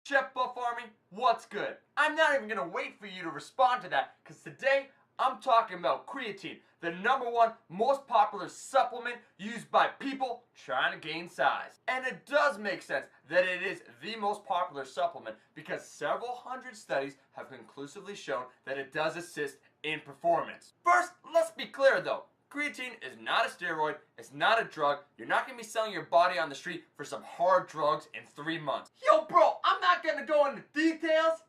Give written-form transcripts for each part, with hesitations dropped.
Chef Buff Army, what's good? I'm not even gonna wait for you to respond to that, because today I'm talking about creatine, the #1 most popular supplement used by people trying to gain size. And it does make sense that it is the most popular supplement because several hundred studies have conclusively shown that it does assist in performance. First, let's be clear though. Creatine is not a steroid, it's not a drug, you're not going to be selling your body on the street for some hard drugs in 3 months. Yo bro, I'm not going to go into details,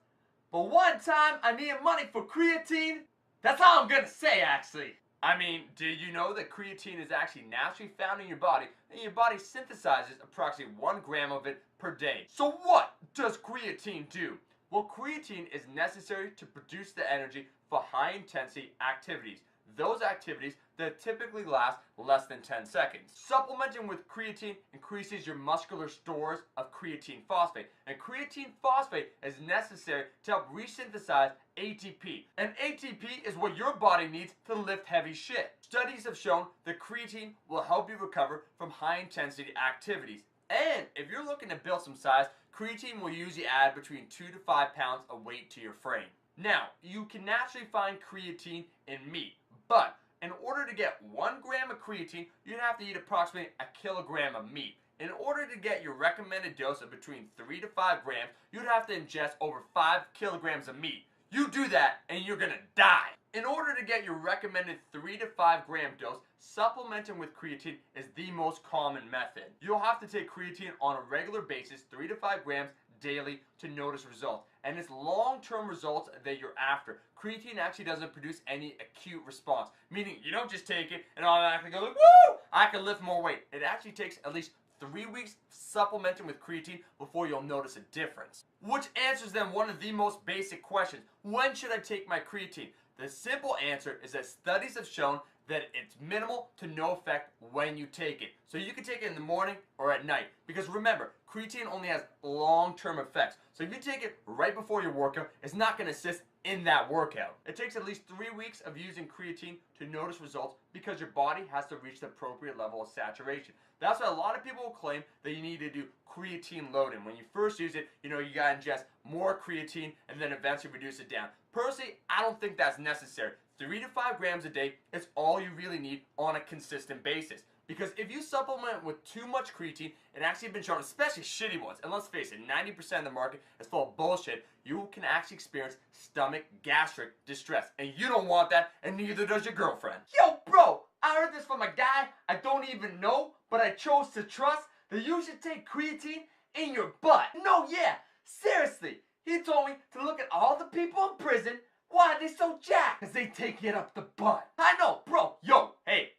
but one time I needed money for creatine. That's all I'm going to say actually. I mean, did you know that creatine is actually naturally found in your body and your body synthesizes approximately 1 gram of it per day? So what does creatine do? Well, creatine is necessary to produce the energy for high intensity activities. Those activities that typically last less than 10 seconds. Supplementing with creatine increases your muscular stores of creatine phosphate, and creatine phosphate is necessary to help resynthesize ATP. And ATP is what your body needs to lift heavy shit. Studies have shown that creatine will help you recover from high intensity activities. And if you're looking to build some size, creatine will usually add between 2 to 5 pounds of weight to your frame. Now, you can naturally find creatine in meat, but in order to get 1 gram of creatine, you'd have to eat approximately a kilogram of meat. In order to get your recommended dose of between 3 to 5 grams, you'd have to ingest over 5 kilograms of meat. You do that and you're gonna die. In order to get your recommended 3 to 5 gram dose, supplementing with creatine is the most common method. You'll have to take creatine on a regular basis, 3 to 5 grams daily, to notice results. And it's long-term results that you're after. Creatine actually doesn't produce any acute response, meaning you don't just take it and automatically go like, woo, I can lift more weight. It actually takes at least 3 weeks supplementing with creatine before you'll notice a difference. Which answers then one of the most basic questions: when should I take my creatine? The simple answer is that studies have shown that it's minimal to no effect when you take it. So you can take it in the morning or at night. Because remember, creatine only has long-term effects. So if you take it right before your workout, it's not going to assist in that workout. It takes at least 3 weeks of using creatine to notice results because your body has to reach the appropriate level of saturation. That's why a lot of people will claim that you need to do creatine loading. When you first use it, you gotta ingest more creatine and then eventually reduce it down. Personally, I don't think that's necessary. 3 to 5 grams a day is all you really need on a consistent basis. Because if you supplement with too much creatine, it actually has been shown, especially shitty ones, and let's face it, 90% of the market is full of bullshit, you can actually experience stomach gastric distress. And you don't want that, and neither does your girlfriend. Yo bro, I heard this from a guy I don't even know, but I chose to trust, that you should take creatine in your butt. No, yeah, seriously. He told me to look at all the people in prison. Why are they so jacked? Because they take it up the butt. I know, bro. Yo, hey,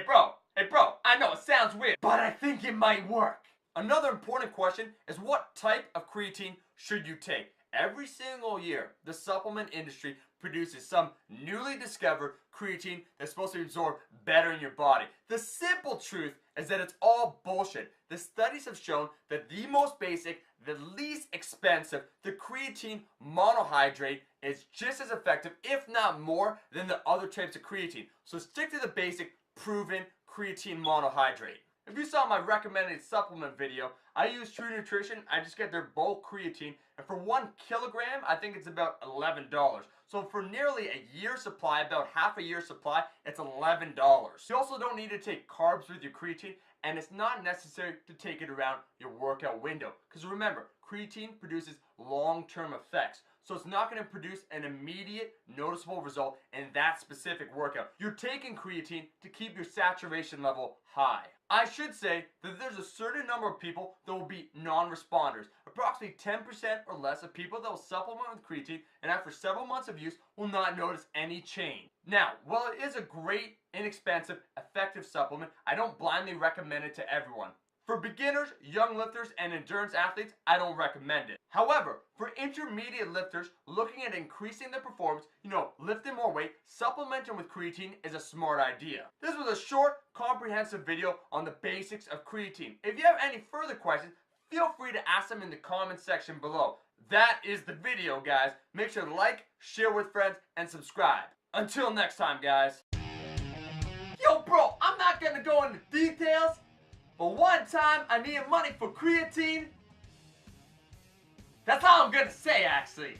bro. Hey, bro. I know it sounds weird, but I think it might work. Another important question is, what type of creatine should you take? Every single year, the supplement industry produces some newly discovered creatine that's supposed to absorb better in your body. The simple truth is that it's all bullshit. The studies have shown that the most basic, the least expensive, the creatine monohydrate is just as effective, if not more, than the other types of creatine. So stick to the basic, proven creatine monohydrate. If you saw my recommended supplement video, I use True Nutrition. I just get their bulk creatine, and for 1 kilogram, I think it's about $11. So for nearly a year's supply, about half a year's supply, it's $11. You also don't need to take carbs with your creatine, and it's not necessary to take it around your workout window. Because remember, creatine produces long-term effects. So it's not going to produce an immediate noticeable result in that specific workout. You're taking creatine to keep your saturation level high. I should say that there's a certain number of people that will be non-responders. Approximately 10% or less of people that will supplement with creatine and after several months of use will not notice any change. Now, while it is a great, inexpensive, effective supplement, I don't blindly recommend it to everyone. For beginners, young lifters, and endurance athletes, I don't recommend it. However, for intermediate lifters looking at increasing their performance, lifting more weight, supplementing with creatine is a smart idea. This was a short, comprehensive video on the basics of creatine. If you have any further questions, feel free to ask them in the comment section below. That is the video, guys. Make sure to like, share with friends, and subscribe. Until next time, guys. Yo, bro, I'm not gonna go into details, but one time I needed money for creatine. That's all I'm gonna say, actually.